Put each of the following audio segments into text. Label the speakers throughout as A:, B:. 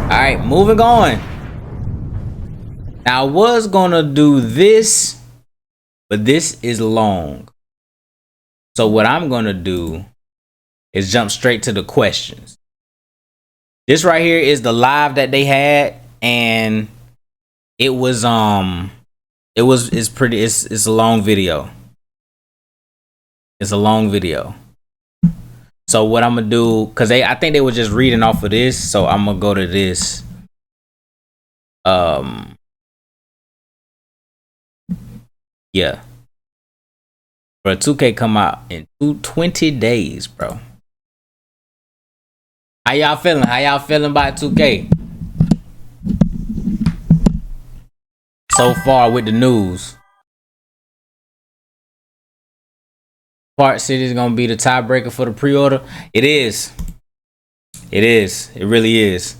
A: right, moving on. Now, I was gonna do this, but this is long. So what I'm gonna do is jump straight to the questions. This right here is the live that they had, and it's a long video. It's a long video. So what I'm gonna do, cause I think they were just reading off of this, so I'm gonna go to this. Yeah. Bro, 2K come out in 20 days, bro. How y'all feeling? How y'all feeling about 2K? So far with the news. Part City is gonna be the tiebreaker for the pre-order. It is. It is. It really is.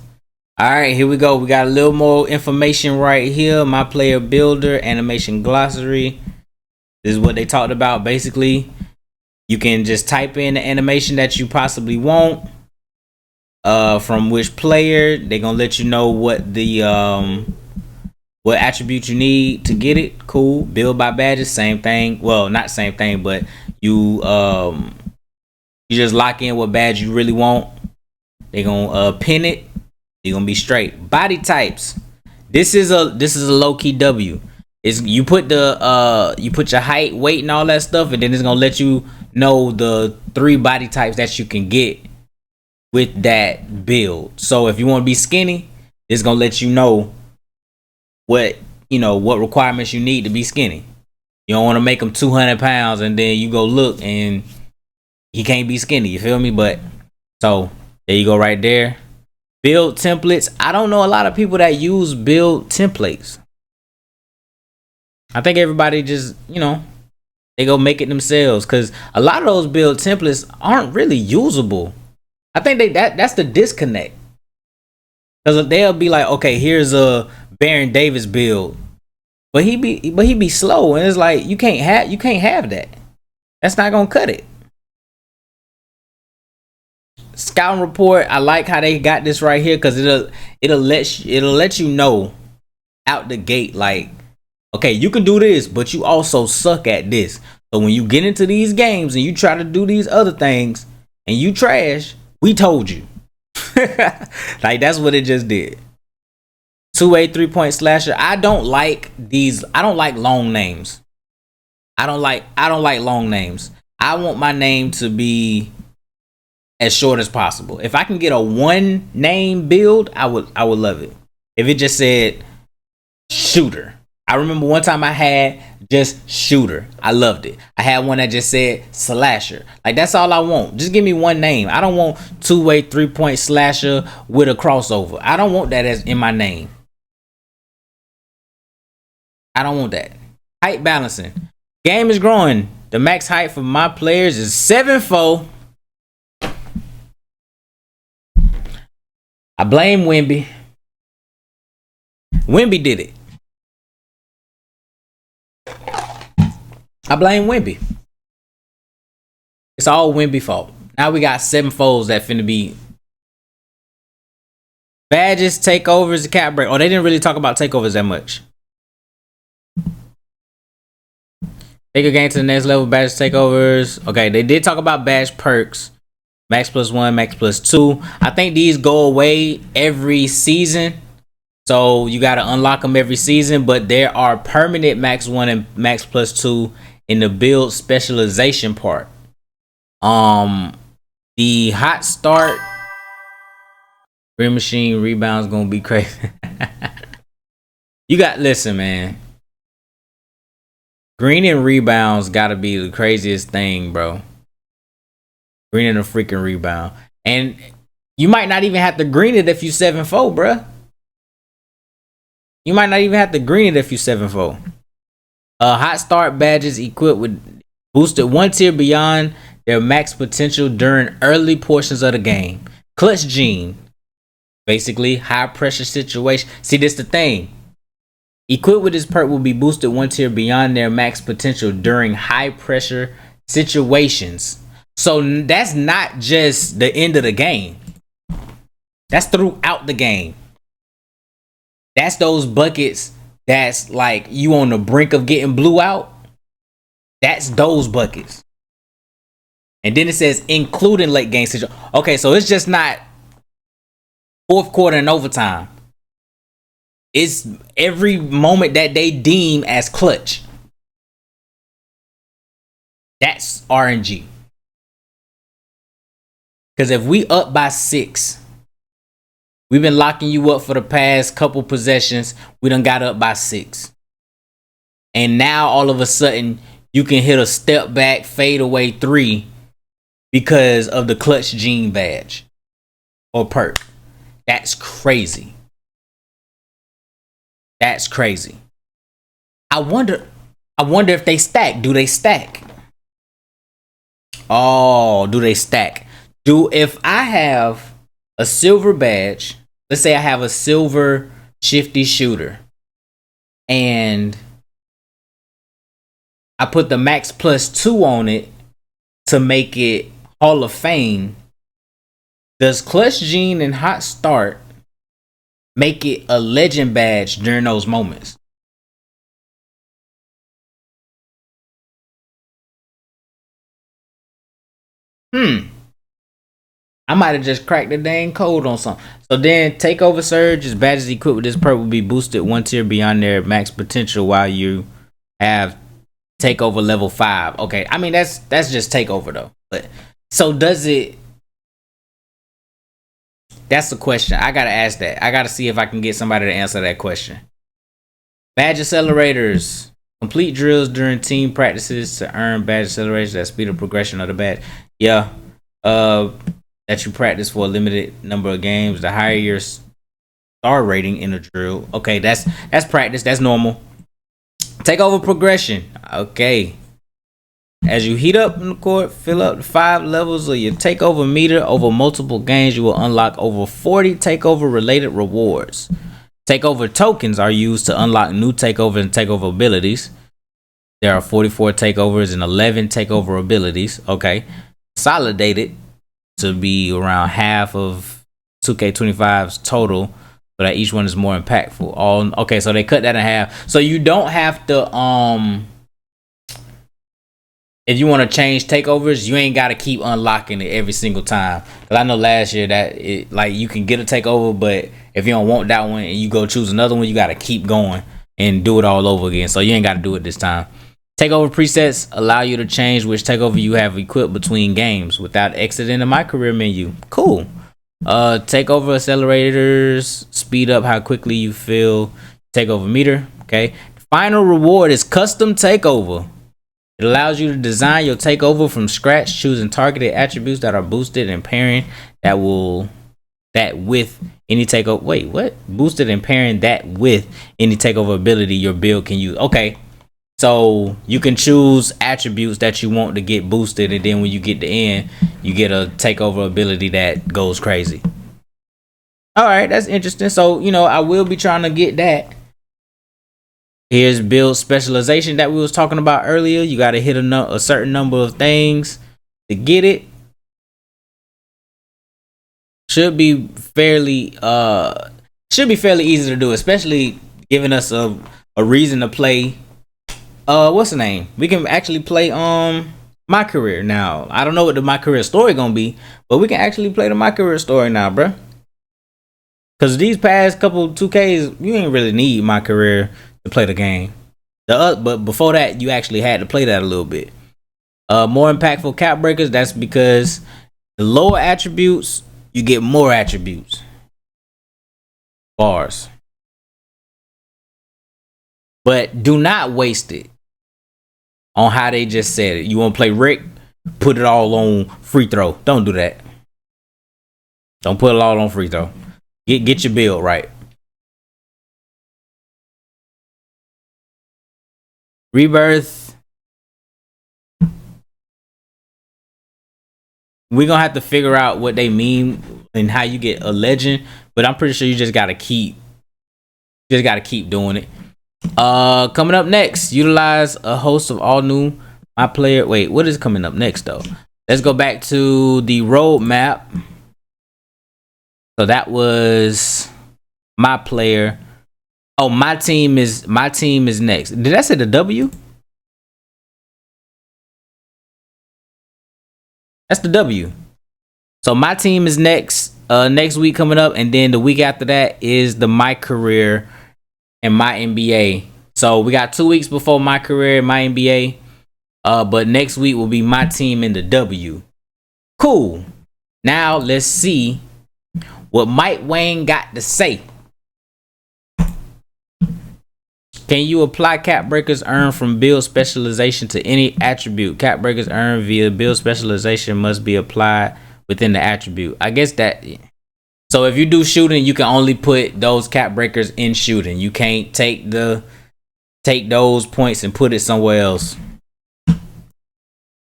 A: All right, here we go. We got a little more information right here. My player builder, animation glossary. This is what they talked about. Basically, you can just type in the animation that you possibly want. From which player. They're gonna let you know what the what attribute you need to get it. Cool. Build by badges, same thing. Well, not same thing, but you just lock in what badge you really want. They're gonna pin it. You're gonna be straight. Body types. This is a low-key W. Is you put your height, weight, and all that stuff, and then it's gonna let you know the 3 body types that you can get with that build. So if you want to be skinny, it's gonna let you know what requirements you need to be skinny. You don't want to make him 200 pounds and then you go look and he can't be skinny. You feel me? But so there you go right there. Build templates. I don't know a lot of people that use build templates. I think everybody just, they go make it themselves, because a lot of those build templates aren't really usable. I think that's the disconnect. Because they'll be like, okay, here's a Baron Davis build, but he be slow, and it's like you can't have that. That's not gonna cut it. Scouting report. I like how they got this right here, because it'll let you know out the gate, like, okay, you can do this, but you also suck at this. So when you get into these games and you try to do these other things and you trash, we told you. Like, that's what it just did. 2A 3-point slasher. I don't like long names. I don't like long names. I want my name to be as short as possible. If I can get a 1 name build, I would love it. If it just said shooter. I remember one time I had just shooter. I loved it. I had one that just said slasher. Like, that's all I want. Just give me 1 name. I don't want 2-way 3-point slasher with a crossover. I don't want that as in my name. I don't want that. Height balancing. Game is growing. The max height for my players is 7'4". I blame Wimby. Wimby did it. I blame Wimby. It's all Wimby fault. Now we got 7-4s that finna be badges, takeovers, the cap break. Oh, they didn't really talk about takeovers that much. Take a game to the next level, badge takeovers. Okay, they did talk about badge perks. Max +1, max +2. I think these go away every season. So you got to unlock them every season. But there are permanent max 1 and max +2 in the build specialization part. The hot start, Green Machine rebounds gonna be crazy. Listen, man. Green and rebounds gotta be the craziest thing, bro. Green and a freaking rebound. And you might not even have to green it if you 7'4", bruh. You might not even have to green it if you 7'4". Hot start badges equipped with boosted 1 tier beyond their max potential during early portions of the game. Clutch Gene. Basically, high pressure situation. See, this the thing. Equipped with this perk will be boosted 1 tier beyond their max potential during high pressure situations. So that's not just the end of the game. That's throughout the game. That's those buckets that's like you on the brink of getting blew out. That's those buckets. And then it says including late game situation. Okay, so it's just not fourth quarter and overtime. It's every moment that they deem as clutch. That's RNG. Because if we up by 6, we've been locking you up for the past couple possessions. We done got up by 6. And now all of a sudden, you can hit a step back, fade away 3 because of the clutch gene badge or perk. That's crazy. That's crazy. I wonder if they stack. Do they stack? Oh, do they stack? If I have a silver badge, let's say I have a silver shifty shooter, and I put the max +2 on it to make it Hall of Fame, does Clutch Gene and Hot Start make it a legend badge during those moments? I might have just cracked the dang code on something. So then Takeover Surge's badges equipped with this perk will be boosted 1 tier beyond their max potential while you have Takeover level 5. Okay, I mean that's just Takeover though. But so does it? That's the question. I gotta ask that. I gotta see if I can get somebody to answer that question. Badge accelerators. Complete drills during team practices to earn badge accelerators that speed up progression of the badge. Yeah. That you practice for a limited number of games. The higher your star rating in a drill. Okay, that's practice. That's normal. Takeover progression. Okay. As you heat up in the court, fill up the 5 levels of your takeover meter over multiple games, you will unlock over 40 takeover related rewards. Takeover tokens are used to unlock new takeover and takeover abilities. There are 44 takeovers and 11 takeover abilities. Okay. Consolidated to be around half of 2K25's total, so that each one is more impactful. Okay, so they cut that in half. So you don't have to if you want to change takeovers, you ain't got to keep unlocking it every single time. Cause I know last year that it like you can get a takeover, but if you don't want that one and you go choose another one, you got to keep going and do it all over again. So you ain't got to do it this time. Takeover presets allow you to change which takeover you have equipped between games without exiting the My Career menu. Cool. Takeover accelerators speed up how quickly you fill takeover meter. Okay. Final reward is custom takeover. It allows you to design your takeover from scratch, choosing targeted attributes that are boosted and pairing that with any takeover. Wait, what? Boosted and pairing that with any takeover ability your build can use. Okay. So you can choose attributes that you want to get boosted, and then when you get the end, you get a takeover ability that goes crazy. All right, that's interesting. So I will be trying to get that. Here's build specialization that we was talking about earlier. You got to hit a certain number of things to get it. Should be fairly easy to do, especially giving us a reason to play. What's the name? We can actually play My Career now. I don't know what the My Career story gonna be, but we can actually play the My Career story now, bruh. Cause these past couple 2Ks, you ain't really need My Career to play the game. But before that, you actually had to play that a little bit. More impactful cap breakers. That's because the lower attributes, you get more attributes. Bars. But do not waste it on how they just said it. You want to play Rick? Put it all on free throw. Don't do that. Don't put it all on free throw. Get your build right. Rebirth. We're going to have to figure out what they mean and how you get a legend. But I'm pretty sure you just got to keep doing it. Coming up next, utilize a host of all new My Player. Wait, what is coming up next though? Let's go back to the roadmap. So that was My Player. Oh, my team is next. Did I say the W? That's the W. So my team is next week coming up, and then the week after that is the My Career and My NBA. So we got 2 weeks before My Career and My NBA. But next week will be my team in the W. Cool. Now let's see what Mike Wayne got to say. Can you apply cap breakers earned from build specialization to any attribute? Cap breakers earned via build specialization must be applied within the attribute. I guess that. So if you do shooting, you can only put those cap breakers in shooting. You can't take those points and put it somewhere else.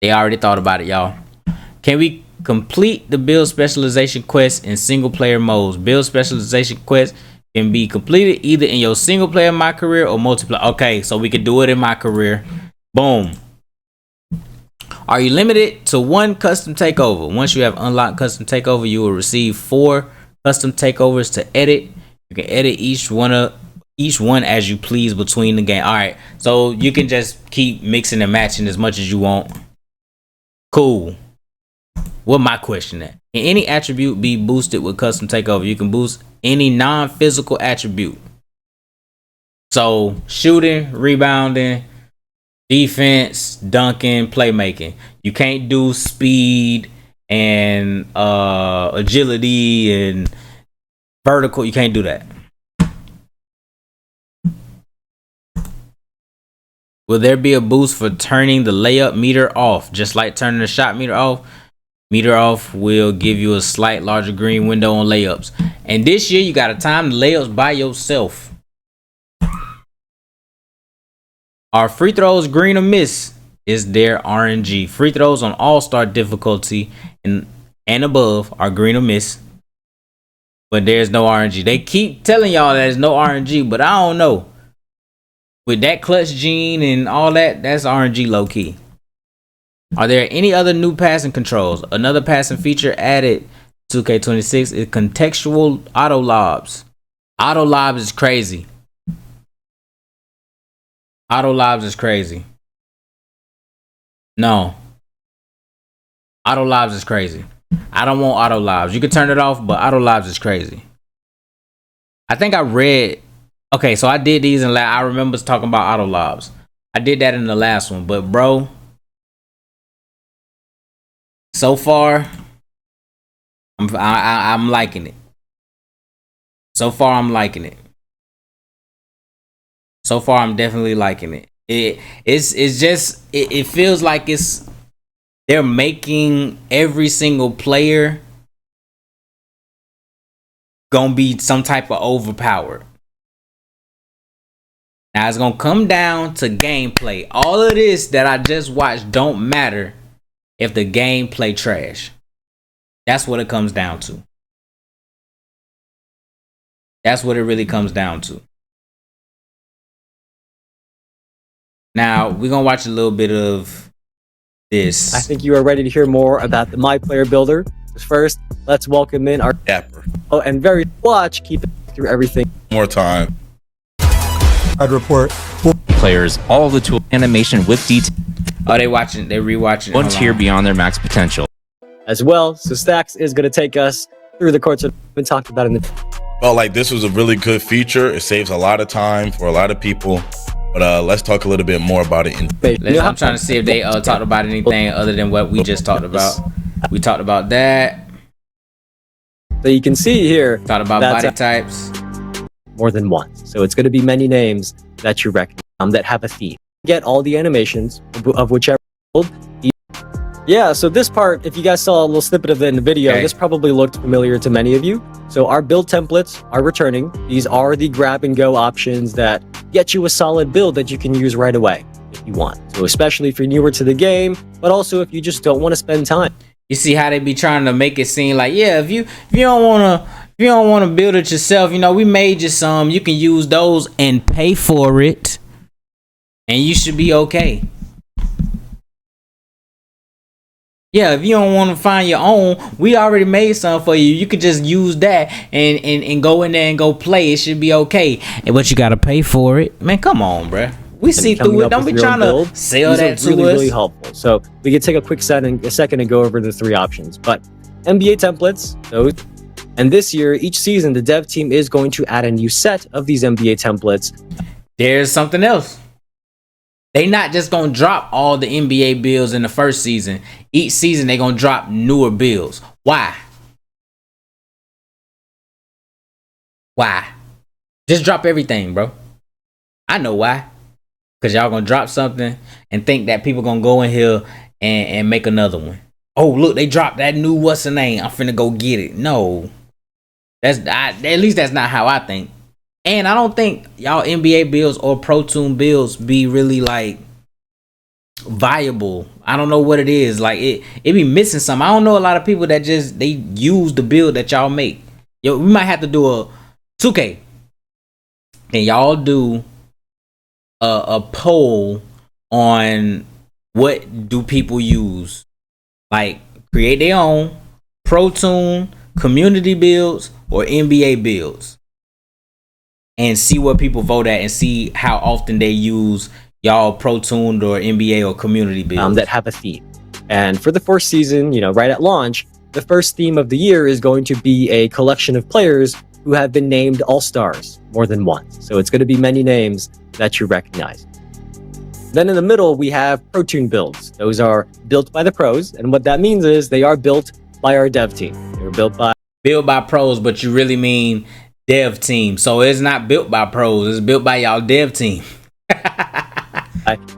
A: They already thought about it, y'all. Can we complete the build specialization quest in single player modes? Build specialization quest can be completed either in your single player My Career or multiplayer. Okay, so we can do it in My Career. Boom. Are you limited to one custom takeover? Once you have unlocked custom takeover, you will receive 4 custom takeovers to edit. You can edit each one as you please between the game. All right, so you can just keep mixing and matching as much as you want. Cool. What my question at? Can any attribute be boosted with custom takeover? You can boost any non-physical attribute. So shooting, rebounding, defense, dunking, playmaking. You can't do speed and agility and vertical. You can't do that. Will there be a boost for turning the layup meter off? Just like turning the shot meter off. Meter off will give you a slight larger green window on layups. And this year you gotta time the layups by yourself. Are free throws green or miss? Is there RNG? Free throws on all-star difficulty and above are green or miss. But there's no RNG. They keep telling y'all there's no RNG, but I don't know. With that clutch gene and all that, that's RNG low key. Are there any other new passing controls? Another passing feature added to 2K26 is contextual auto lobs. Auto lobs is crazy. Auto lobs is crazy. No. Auto lobs is crazy. I don't want auto lobs. You can turn it off, but auto lobs is crazy. I think I read. Okay, so I did these and I remember talking about auto lobs. I did that in the last one, but bro, so far, I'm liking it. So far, I'm liking it. So far, I'm definitely liking it. It feels like they're making every single player gonna be some type of overpowered. Now it's gonna come down to gameplay. All of this that I just watched don't matter if the gameplay trash. That's what it comes down to. That's what it really comes down to. Now we're gonna watch a little bit of this.
B: I think you are ready to hear more about the My Player Builder. First, let's welcome in our
C: Dapper.
B: and very watch. Keep it through everything.
C: More time.
D: I'd report
E: players all the tool animation with detail.
A: Oh, they watching, they rewatching.
E: One tier beyond their max potential.
B: As well, so Stacks is going to take us through the courts that have been talked about in the.
C: Felt like this was a really good feature. It saves a lot of time for a lot of people. But let's talk a little bit more about it.
A: I'm trying to see if they talked about anything other than what we just talked about. We talked about that.
B: So you can see here.
A: Talked about body types.
B: More than once. So it's going to be many names that you recognize that have a theme. Get all the animations of whichever build. Yeah, so this part, if you guys saw a little snippet of it in the video, this probably looked familiar to many of you. So our build templates are returning. These are the grab and go options that get you a solid build that you can use right away if you want. So especially if you're newer to the game, but also if you just don't want to spend time.
A: You see how they be trying to make it seem like, yeah, if you don't want to build it yourself, you know, we made you some. You can use those and pay for it, and you should be okay. Yeah, if you don't want to find your own, we already made some for you. You could just use that and go in there and go play. It should be okay. But you gotta pay for it. Man, come on, bruh. We see through it. Don't be trying to sell that to us.
B: Really helpful. So we can take a quick second and go over the 3 options. But NBA templates, those. And this year, each season, the dev team is going to add a new set of these NBA templates.
A: There's something else. They not just gonna drop all the NBA builds in the first season. Each season they gonna drop newer builds. Why? Why? Just drop everything, bro. I know why. Cause y'all gonna drop something and think that people gonna go in here and make another one. Oh, look, they dropped that new what's the name? I'm finna go get it. No, at least that's not how I think. And I don't think y'all NBA builds or Pro Toon builds be really like viable. I don't know what it is. Like it be missing something. I don't know a lot of people that just they use the build that y'all make. Yo, we might have to do a 2K. And y'all do a poll on what do people use. Like create their own Pro Toon, community builds, or NBA builds. And see what people vote at and see how often they use y'all Pro Tuned or NBA or community builds
B: that have a theme. And for the first season, right at launch, the first theme of the year is going to be a collection of players who have been named All-Stars more than once. So it's going to be many names that you recognize. Then in the middle, we have Pro Toon builds. Those are built by the pros. And what that means is they are built by our dev team. They were built by
A: pros, but you really mean dev team. So it's not built by pros, it's built by y'all dev team.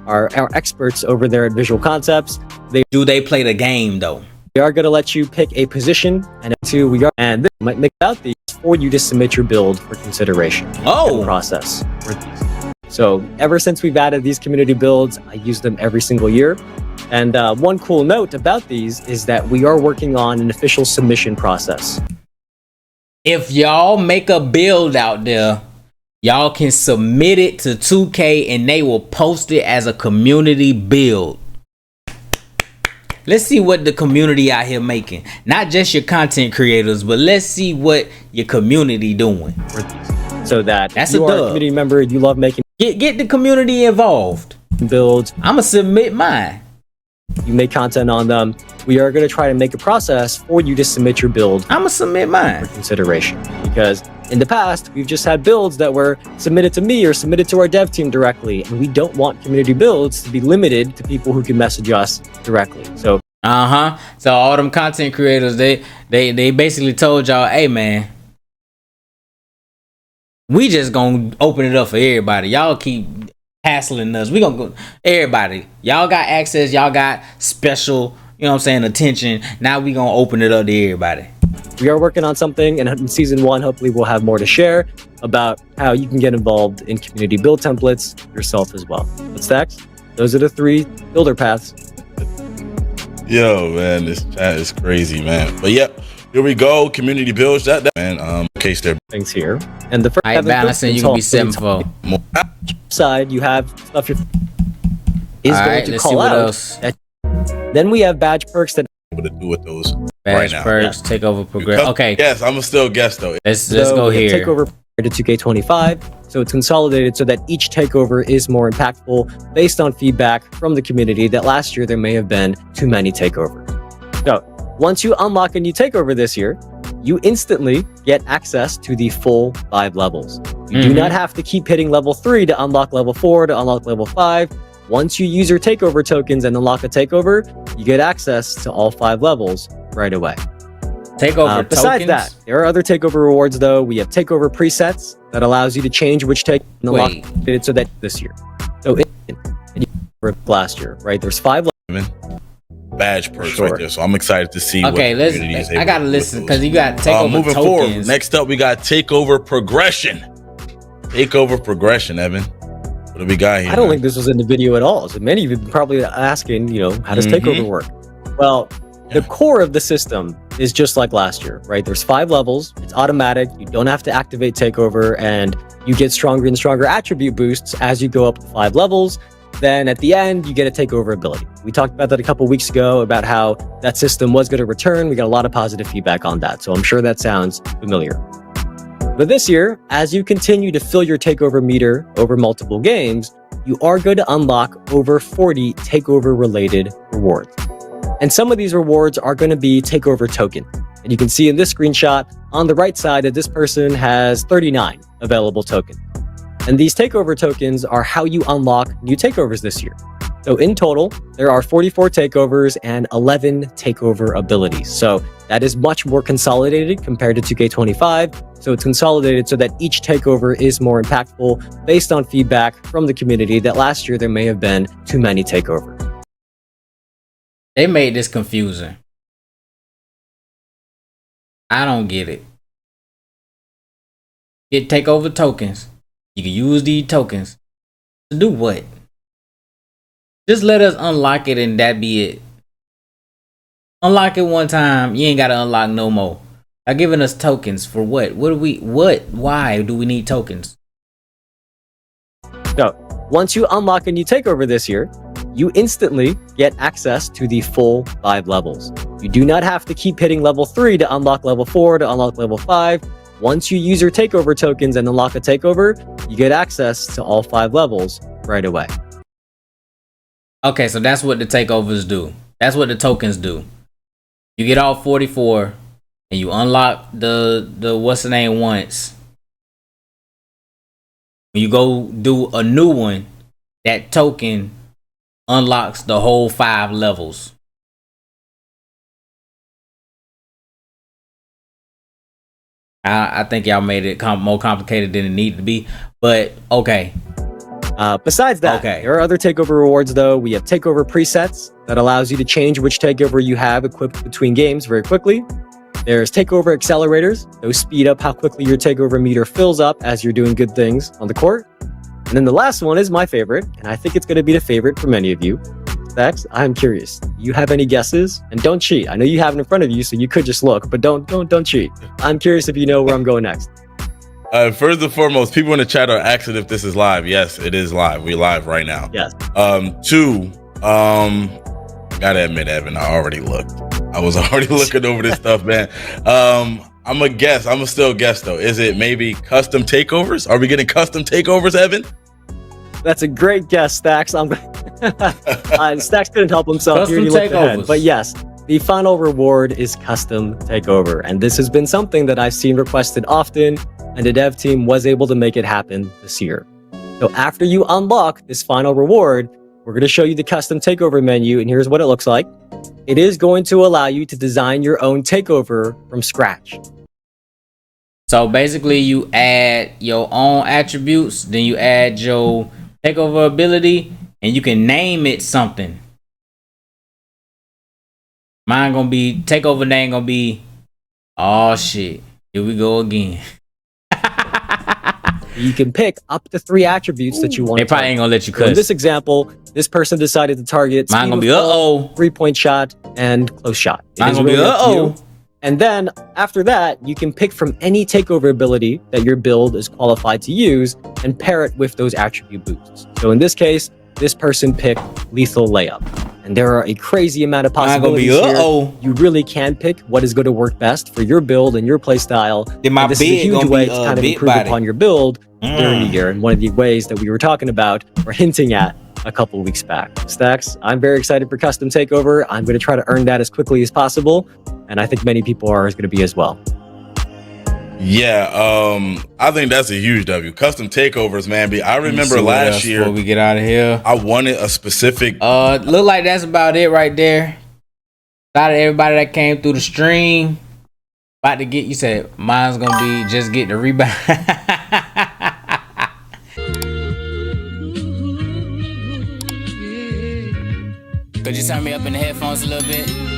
B: our experts over there at Visual Concepts.
A: They play the game though?
B: They are going to let you pick a position and this might make out these for you to submit your build for consideration. Process for these. So ever since we've added these community builds, I use them every single year. And one cool note about these is that we are working on an official submission process.
A: If y'all make a build out there, y'all can submit it to 2K and they will post it as a community build. Let's see what the community out here making. Not just your content creators, but let's see what your community doing.
B: So that's you
A: a
B: are
A: dub.
B: A community member, you love making
A: get the community involved.
B: Builds.
A: I'ma submit mine.
B: You make content on them. We are going to try to make a process for you to submit your build.
A: I'm gonna submit mine
B: for consideration, because in the past we've just had builds that were submitted to me or submitted to our dev team directly, and we don't want community builds to be limited to people who can message us directly. So
A: so all them content creators, they basically told y'all, hey man, we just gonna open it up for everybody. Y'all keep hassling us. We gonna go everybody. Y'all got access. Y'all got special, attention. Now we gonna open it up to everybody.
B: We are working on something, and in season 1, hopefully we'll have more to share about how you can get involved in community build templates yourself as well. What's next? Those are the 3 builder paths.
C: Yo, man, this chat is crazy, man. But yep, here we go. Community builds that man. Case there
B: things here, and the first
A: balancing, you can be 7-4.
B: Side, you have stuff is going to call out. Else. Then we have badge perks that
C: able to do with those
A: badge perks, takeover progress. Okay.
C: Yes, I'm still guess though.
A: Let's go here.
B: Takeover to 2K25, so it's consolidated so that each takeover is more impactful based on feedback from the community that last year there may have been too many takeovers. So once you unlock a new takeover this year, you instantly get access to the full 5 levels. You do not have to keep hitting level 3 to unlock level 4 to unlock level 5. Once you use your takeover tokens and unlock a takeover, you get access to all 5 levels right away.
A: Takeover
B: besides
A: tokens?
B: That, there are other takeover rewards though. We have takeover presets that allows you to change which take and unlock it so that this year. So last year, right? There's 5 levels.
C: Badge perks right there, so I'm excited to see.
A: Okay, I gotta listen because you got takeover
C: moving
A: tokens.
C: Forward, next up we got takeover progression. Takeover progression, Evan. What do we got here?
B: I don't think this was in the video at all. So many of you probably asking, how does takeover work? Well, the core of the system is just like last year, right? There's 5 levels. It's automatic. You don't have to activate takeover, and you get stronger and stronger attribute boosts as you go up to 5 levels. then at the end, you get a takeover ability. We talked about that a couple weeks ago about how that system was going to return. We got a lot of positive feedback on that, so I'm sure that sounds familiar. But this year, as you continue to fill your takeover meter over multiple games, you are going to unlock over 40 takeover-related rewards. And some of these rewards are going to be takeover token. And you can see in this screenshot on the right side that this person has 39 available tokens. And these takeover tokens are how you unlock new takeovers this year. So in total, there are 44 takeovers and 11 takeover abilities. So that is much more consolidated compared to 2K25. So it's consolidated so that each takeover is more impactful based on feedback from the community that last year there may have been too many takeovers.
A: They made this confusing. I don't get it. Get takeover tokens. You can use these tokens to do what? Just let us unlock it and that be it. Unlock it one time, you ain't gotta unlock no more. They're giving us tokens for what? Why do we need tokens?
B: So once you unlock a new takeover this year, you instantly get access to the full 5 levels. You do not have to keep hitting level 3 to unlock level 4 to unlock level 5. Once you use your takeover tokens and unlock a takeover, you get access to all 5 levels right away.
A: Okay, so that's what the takeovers do. That's what the tokens do. You get all 44 and you unlock the what's the name once. When you go do a new one, that token unlocks the whole 5 levels. I think y'all made it more complicated than it needed to be, but okay.
B: Besides that, there are other takeover rewards though. We have takeover presets that allows you to change which takeover you have equipped between games very quickly. There's takeover accelerators. Those speed up how quickly your takeover meter fills up as you're doing good things on the court. And then the last one is my favorite, and I think it's going to be the favorite for many of you. Stacks, I'm curious. Do you have any guesses? And don't cheat. I know you have it in front of you, so you could just look, but don't cheat. I'm curious if you know where I'm going next.
C: First and foremost, people in the chat are asking if this is live. Yes, it is live. We're live right now.
B: Yes.
C: 2, gotta admit, Evan, I already looked. I was already looking over this stuff, man. I'm a guess. I'm a still guess though. Is it maybe custom takeovers? Are we getting custom takeovers, Evan?
B: That's a great guess, Stacks. Stacks couldn't help himself.
A: Custom
B: He looked ahead.
A: takeovers.
B: But yes, the final reward is custom takeover. And this has been something that I've seen requested often, and the dev team was able to make it happen this year. So after you unlock this final reward, we're going to show you the custom takeover menu, and here's what it looks like. It is going to allow you to design your own takeover from scratch.
A: So basically you add your own attributes, then you add your takeover ability, and you can name it something. Mine gonna be takeover name gonna be, oh shit, here we go again.
B: You can pick up to 3 attributes that you want.
A: They probably ain't gonna let you
B: So in
A: cuss.
B: this example, this person decided to target
A: Mine
B: speed
A: gonna
B: with
A: be
B: ball,
A: uh-oh.
B: 3-point shot, and close shot. It
A: Mine
B: is
A: gonna be
B: really up to you.
A: uh-oh.
B: And then after that, you can pick from any takeover ability that your build is qualified to use and pair it with those attribute boosts. So in this case, this person picked lethal layup. And there are a crazy amount of
A: Mine gonna be
B: possibilities
A: uh-oh.
B: here. You really can pick what is going to work best for your build and your play style.
A: Then my
B: And this is a
A: bid
B: huge
A: gonna
B: way
A: be
B: to kind of
A: bit
B: improve
A: body.
B: upon your build during the year. And one of the ways that we were talking about or hinting at a couple of weeks back. Stacks, I'm very excited for custom takeover. I'm going to try to earn that as quickly as possible. And I think many people are going to be as well.
C: Yeah, I think that's a huge W. Custom takeovers, man. I remember last year
A: before we get out of here.
C: I wanted a specific.
A: Look like that's about it right there. Shout out to everybody that came through the stream. About to get, you said mine's gonna be just get the rebound. Could you turn me up in the headphones a little bit?